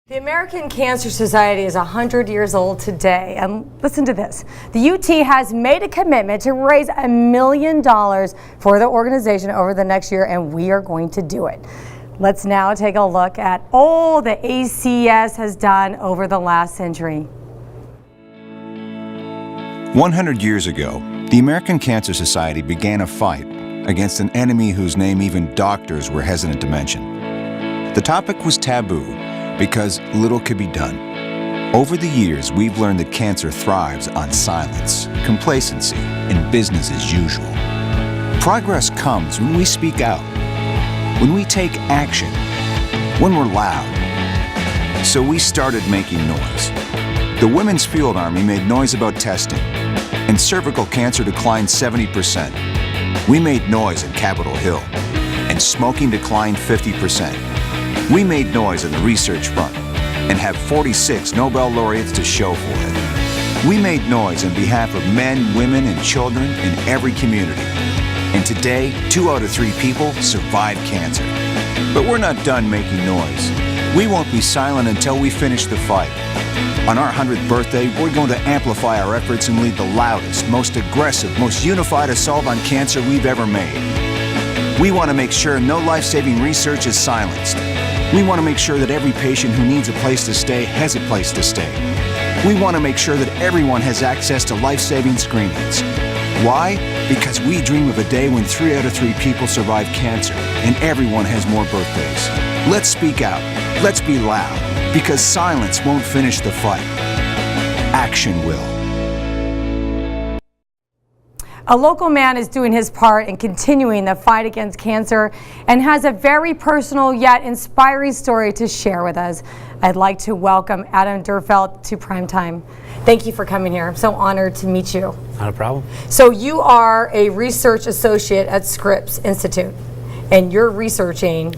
The American Cancer Society is 100 years old today, and listen to this. The UT has made a commitment to raise $1 million for the organization over the next year, and we are going to do it. Let's now take a look at all the ACS has done over the last century. 100 years ago, the American Cancer Society began a fight against an enemy whose name even doctors were hesitant to mention. The topic was taboo, because little could be done. Over the years, we've learned that cancer thrives on silence, complacency, and business as usual. Progress comes when we speak out, when we take action, when we're loud. So we started making noise. The Women's Field Army made noise about testing, and cervical cancer declined 70%. We made noise in Capitol Hill, and smoking declined 50%. We made noise on the research front and have 46 Nobel laureates to show for it. We made noise on behalf of men, women, and children in every community. And today, 2 out of 3 people survive cancer. But we're not done making noise. We won't be silent until we finish the fight. On our 100th birthday, we're going to amplify our efforts and lead the loudest, most aggressive, most unified assault on cancer we've ever made. We want to make sure no life-saving research is silenced. We want to make sure that every patient who needs a place to stay has a place to stay. We want to make sure that everyone has access to life-saving screenings. Why? Because we dream of a day when 3 out of 3 people survive cancer and everyone has more birthdays. Let's speak out. Let's be loud, because silence won't finish the fight. Action will. A local man is doing his part in continuing the fight against cancer and has a very personal yet inspiring story to share with us. I'd like to welcome Adam Durfeld to Primetime. Thank you for coming here. I'm so honored to meet you. Not a problem. So you are a research associate at Scripps Institute, and you're researching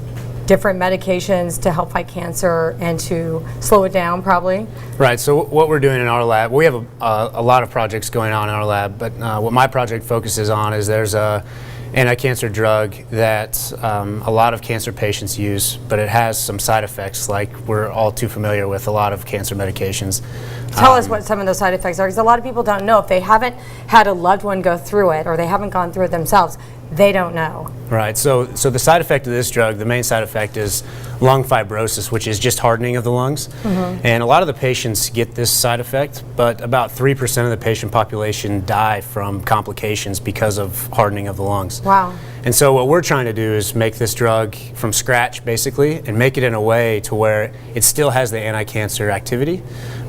different medications to help fight cancer and to slow it down, probably? Right, so what we're doing in our lab, we have a lot of projects going on in our lab, but what my project focuses on is there's a anti-cancer drug that a lot of cancer patients use, but it has some side effects like we're all too familiar with a lot of cancer medications. Tell us what some of those side effects are, because a lot of people don't know. If they haven't had a loved one go through it or they haven't gone through it themselves, they don't know. Right, so the side effect of this drug, the main side effect is lung fibrosis, which is just hardening of the lungs. Mm-hmm. And a lot of the patients get this side effect, but about 3% of the patient population die from complications because of hardening of the lungs. Wow. And so what we're trying to do is make this drug from scratch, basically, and make it in a way to where it still has the anti-cancer activity,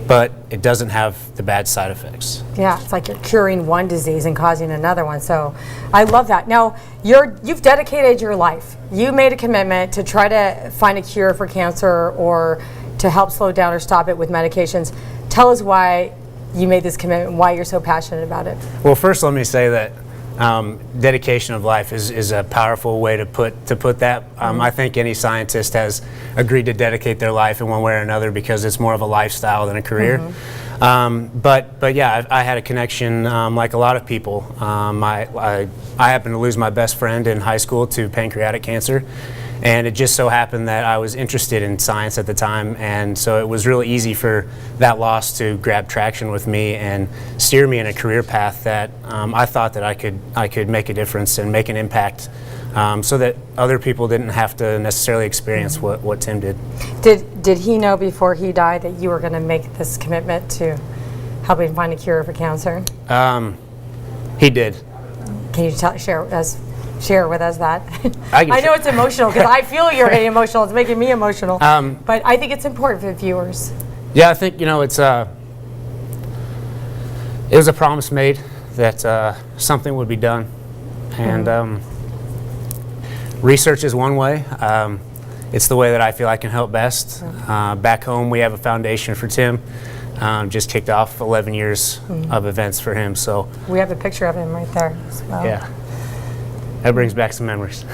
but it doesn't have the bad side effects. Yeah, it's like you're curing one disease and causing another one. So I love that. Now, you've dedicated your life. You made a commitment to try to find a cure for cancer or to help slow down or stop it with medications. Tell us why you made this commitment, why you're so passionate about it. Well, first let me say that dedication of life is a powerful way to put that. I think any scientist has agreed to dedicate their life in one way or another because it's more of a lifestyle than a career. Mm-hmm. But yeah, I had a connection like a lot of people. I happened to lose my best friend in high school to pancreatic cancer. And it just so happened that I was interested in science at the time, and so it was really easy for that loss to grab traction with me and steer me in a career path that I thought that I could make a difference and make an impact, so that other people didn't have to necessarily experience what Tim did. Did he know before he died that you were going to make this commitment to helping find a cure for cancer? He did. Can you share with us that? I know it's emotional because I feel you're getting emotional. It's making me emotional. But I think it's important for the viewers. Yeah, I think it was a promise made that something would be done, and research is one way. It's the way that I feel I can help best. Back home, we have a foundation for Tim. Just kicked off 11 years of events for him. So we have a picture of him right there as well. Yeah. That brings back some memories.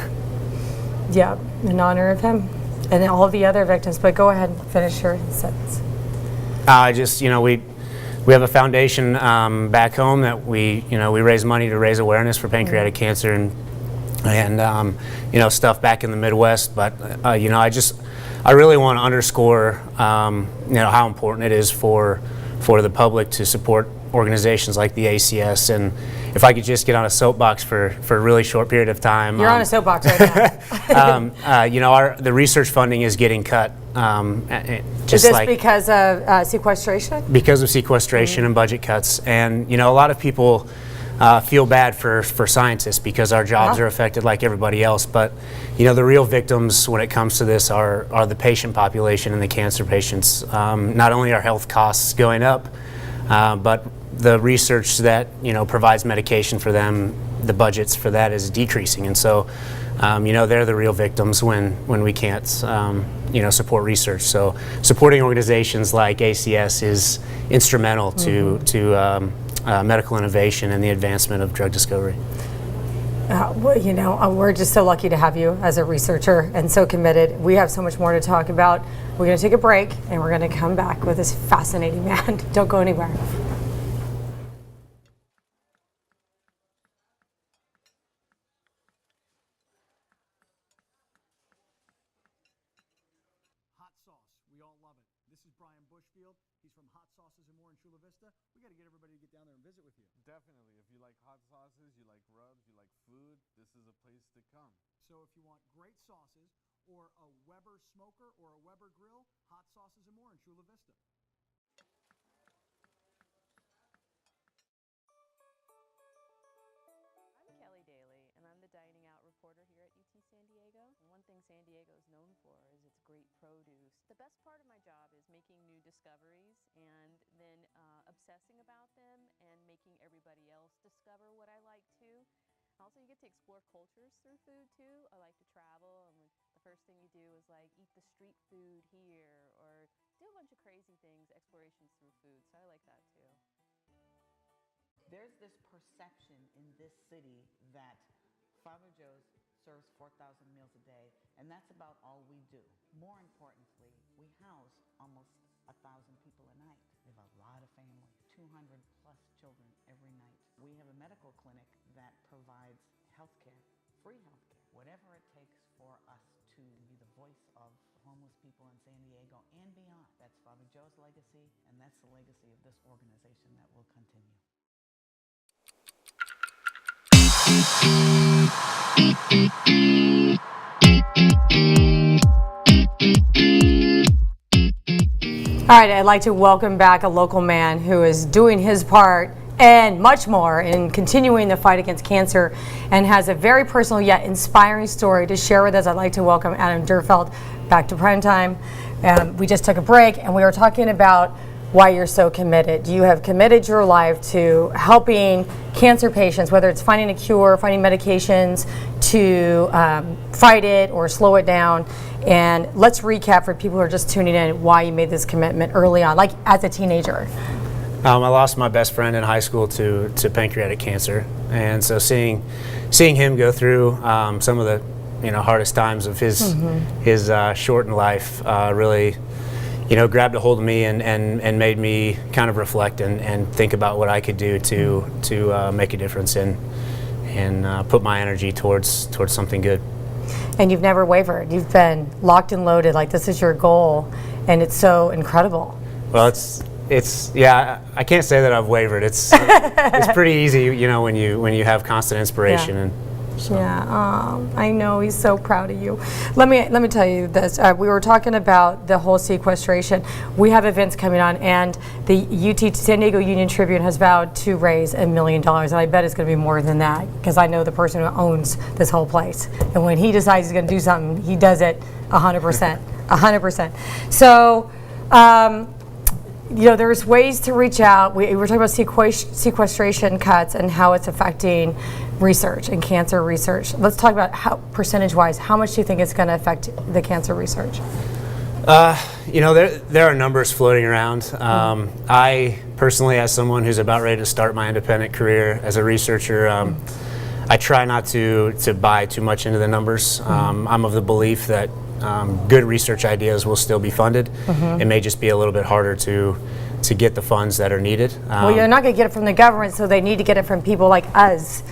Yeah, in honor of him and all of the other victims. But go ahead and finish your sentence. We have a foundation back home that we raise money to raise awareness for pancreatic cancer, and and stuff back in the Midwest. But I really want to underscore how important it is for the public to support organizations like the ACS. And if I could just get on a soapbox for a really short period of time. You're on a soapbox right now. The research funding is getting cut. Is this because of sequestration? Because of sequestration and budget cuts. And a lot of people feel bad for scientists because our jobs are affected like everybody else. But the real victims when it comes to this are the patient population and the cancer patients. Not only are health costs going up, but the research that provides medication for them, the budgets for that is decreasing. And so they're the real victims when we can't support research. So supporting organizations like ACS is instrumental to medical innovation and the advancement of drug discovery. We're just so lucky to have you as a researcher and so committed. We have so much more to talk about. We're going to take a break and we're going to come back with this fascinating man. Don't go anywhere. We got to get everybody to get down there and visit with you. Definitely. If you like hot sauces, you like rubs, you like food, this is a place to come. So if you want great sauces or a Weber smoker or a Weber grill, Hot Sauces and More in Chula Vista. I'm Kelly Daly, and I'm the dining out reporter here at UT San Diego. And one thing San Diego is known for is its great produce. The best part of my job is making new discoveries and then obsessing about them and making everybody else discover what I like too. Also, you get to explore cultures through food too. I like to travel, and the first thing you do is like eat the street food here or do a bunch of crazy things, explorations through food. So I like that too. There's this perception in this city that Father Joe's serves 4,000 meals a day, and that's about all we do. More importantly, we house almost 1,000 people a night. We have a lot of family, 200 plus children every night. We have a medical clinic that provides healthcare, free healthcare, whatever it takes for us to be the voice of homeless people in San Diego and beyond. That's Father Joe's legacy, and that's the legacy of this organization that will continue. All right, I'd like to welcome back a local man who is doing his part and much more in continuing the fight against cancer and has a very personal yet inspiring story to share with us. I'd like to welcome Adam Durfeld back to Primetime. We just took a break and we were talking about why you're so committed. You have committed your life to helping cancer patients, whether it's finding a cure, finding medications to fight it or slow it down. And let's recap for people who are just tuning in why you made this commitment early on, like as a teenager. I lost my best friend in high school to pancreatic cancer, and so seeing him go through some of the hardest times of his shortened life really grabbed a hold of me and made me kind of reflect and think about what I could do to make a difference and put my energy towards something good. And you've never wavered. You've been locked and loaded, like this is your goal, and it's so incredible. Well, it's yeah. I can't say that I've wavered. It's pretty easy, when you have constant inspiration. Yeah. And so. Yeah, I know he's so proud of you. Let me tell you this. We were talking about the whole sequestration. We have events coming on, and the San Diego Union Tribune has vowed to raise $1 million, and I bet it's going to be more than that because I know the person who owns this whole place, and when he decides he's going to do something, he does it 100%, 100%. So. There's ways to reach out. We were talking about sequestration cuts and how it's affecting research and cancer research. Let's talk about how, percentage-wise, how much do you think it's going to affect the cancer research? There are numbers floating around. I personally, as someone who's about ready to start my independent career as a researcher, I try not to buy too much into the numbers. I'm of the belief that good research ideas will still be funded. It may just be a little bit harder to to get the funds that are needed. Well, you're not going to get it from the government, so they need to get it from people like us.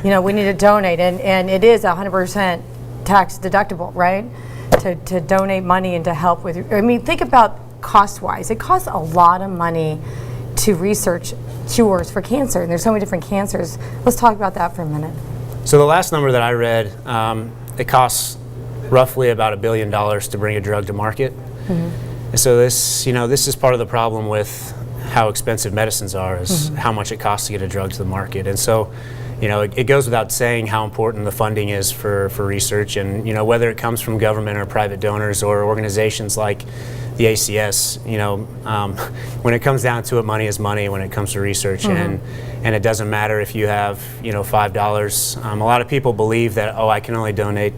You know, we need to donate, and it is 100% tax deductible, right? To donate money and to help with. I mean, think about cost-wise. It costs a lot of money to research cures for cancer, and there's so many different cancers. Let's talk about that for a minute. So the last number that I read, it costs roughly about $1 billion to bring a drug to market. And so this, you know, this is part of the problem with how expensive medicines are, is how much it costs to get a drug to the market. And so, you know, it goes without saying how important the funding is for research, and, you know, whether it comes from government or private donors or organizations like the ACS, you know, when it comes down to it, money is money when it comes to research, and it doesn't matter if you have, you know, $5. A lot of people believe that, oh, I can only donate,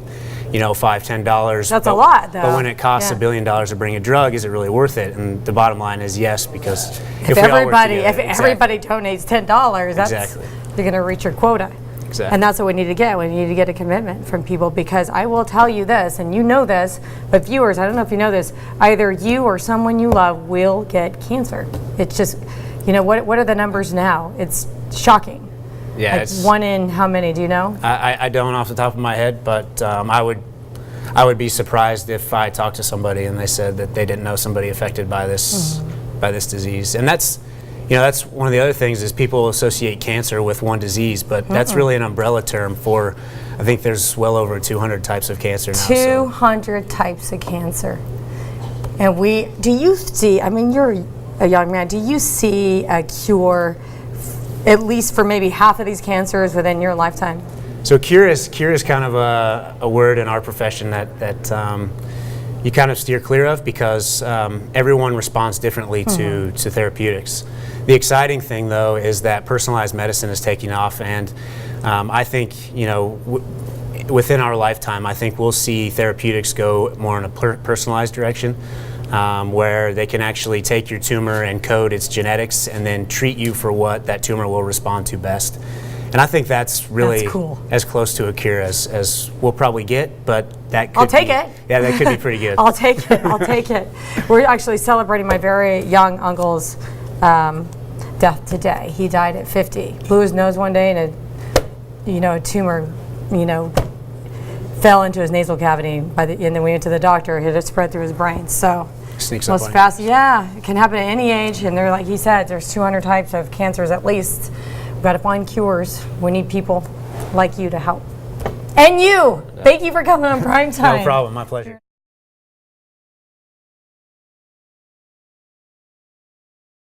you know, $5, $10. That's a lot, though. But when it costs $1 billion to bring a drug, is it really worth it? And the bottom line is yes, because if everybody exactly. donates $10, that's you're going to reach your quota. Exactly. And that's what we need to get. We need to get a commitment from people, because I will tell you this, and you know this, but viewers, I don't know if you know this, either you or someone you love will get cancer. It's just, you know, what are the numbers now? It's shocking. Yeah, like it's one in how many? Do you know? I don't off the top of my head, but I would be surprised if I talked to somebody and they said that they didn't know somebody affected by this disease. And that's, you know, that's one of the other things, is people associate cancer with one disease, but that's really an umbrella term for, I think there's well over 200 types of cancer now. 200 types of cancer. And do you see, I mean, you're a young man, do you see a cure at least for maybe half of these cancers within your lifetime? So cure is kind of a word in our profession that you kind of steer clear of, because everyone responds differently to therapeutics. The exciting thing, though, is that personalized medicine is taking off, and I think, you know, within our lifetime, I think we'll see therapeutics go more in a personalized direction, where they can actually take your tumor and code its genetics and then treat you for what that tumor will respond to best. And I think that's really cool. As close to a cure as we'll probably get, but that could I'll take it. Yeah, that could be pretty good. I'll take it. I'll take it. We're actually celebrating my very young uncle's death today. He died at 50. Blew his nose one day, and a tumor, fell into his nasal cavity. And then we went to the doctor. It had spread through his brain. So sneaks up on fast. Yeah, it can happen at any age. And they're like he said, there's 200 types of cancers at least. We've got to find cures. We need people like you to help. And you. Thank you for coming on Prime Time. No problem. My pleasure.